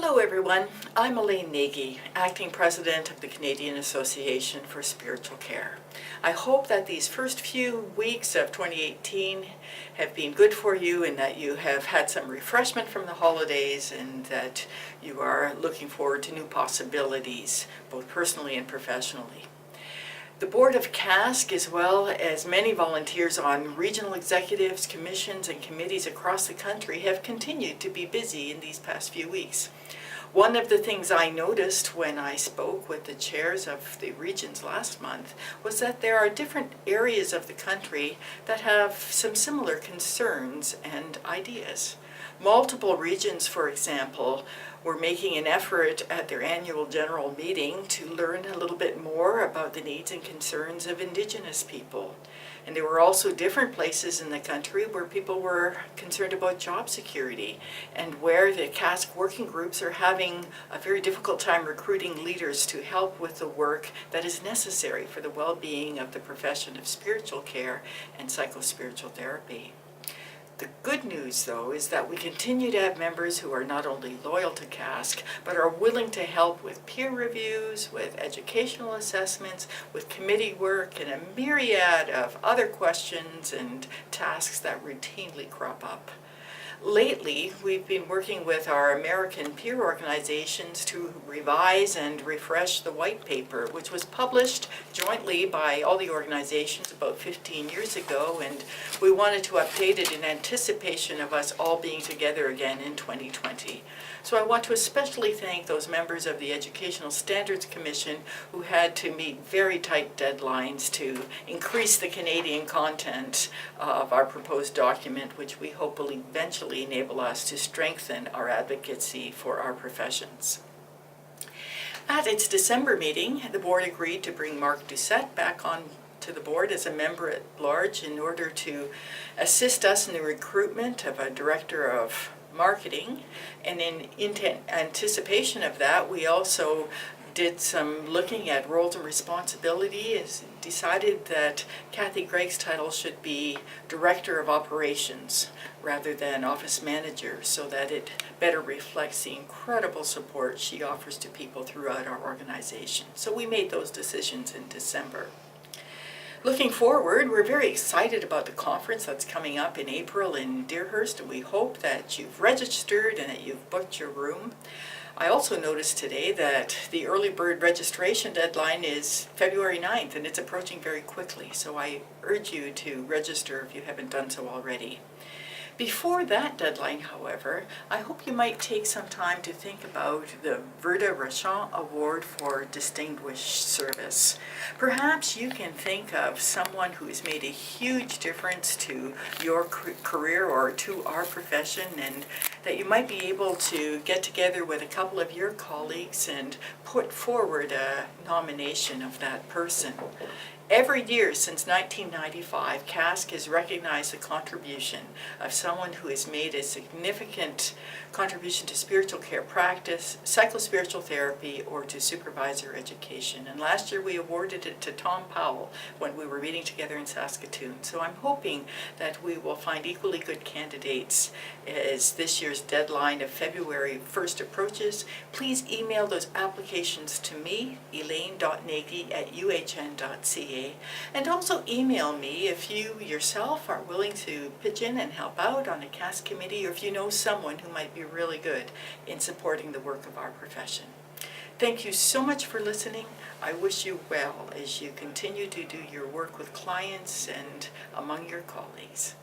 Hello everyone, I'm Elaine Nagy, Acting President of the Canadian Association for Spiritual Care. I hope that these first few weeks of 2018 have been good for you and that you have had some refreshment from the holidays and that you are looking forward to new possibilities, both personally and professionally. The board of CASC, as well as many volunteers on regional executives, commissions, and committees across the country, have continued to be busy in these past few weeks. One of the things I noticed when I spoke with the chairs of the regions last month was that there are different areas of the country that have some similar concerns and ideas. Multiple regions, for example, were making an effort at their annual general meeting to learn a little bit more about the needs and concerns of Indigenous people. And there were also different places in the country where people were concerned about job security and where the CASC working groups are having a very difficult time recruiting leaders to help with the work that is necessary for the well-being of the profession of spiritual care and psychospiritual therapy. The good news, though, is that we continue to have members who are not only loyal to CASC, but are willing to help with peer reviews, with educational assessments, with committee work, and a myriad of other questions and tasks that routinely crop up. Lately, we've been working with our American peer organizations to revise and refresh the white paper, which was published jointly by all the organizations about 15 years ago, and we wanted to update it in anticipation of us all being together again in 2020. So I want to especially thank those members of the Educational Standards Commission who had to meet very tight deadlines to increase the Canadian content of our proposed document, which we hope will eventually enable us to strengthen our advocacy for our professions. At its December meeting, the board agreed to bring Mark Doucette back on to the board as a member at large in order to assist us in the recruitment of a director of marketing, and in anticipation of that, we also did some looking at roles and responsibilities, decided that Kathy Gregg's title should be Director of Operations rather than Office Manager, so that it better reflects the incredible support she offers to people throughout our organization. So we made those decisions in December. Looking forward, we're very excited about the conference that's coming up in April in Deerhurst, and we hope that you've registered and that you've booked your room. I also noticed today that the early bird registration deadline is February 9th, and it's approaching very quickly, so I urge you to register if you haven't done so already. Before that deadline, however, I hope you might take some time to think about the Verda Rachant Award for Distinguished Service. Perhaps you can think of someone who has made a huge difference to your career or to our profession, and that you might be able to get together with a couple of your colleagues and put forward a nomination of that person. Every year since 1995, CASC has recognized the contribution of someone who has made a significant contribution to spiritual care practice, psychospiritual therapy, or to supervisor education. And last year we awarded it to Tom Powell when we were meeting together in Saskatoon. So I'm hoping that we will find equally good candidates as this year's deadline of February 1st approaches. Please email those applications to me, elaine.nagy@uhn.ca. And also email me if you yourself are willing to pitch in and help out on a CASC committee, or if you know someone who might be really good in supporting the work of our profession. Thank you so much for listening. I wish you well as you continue to do your work with clients and among your colleagues.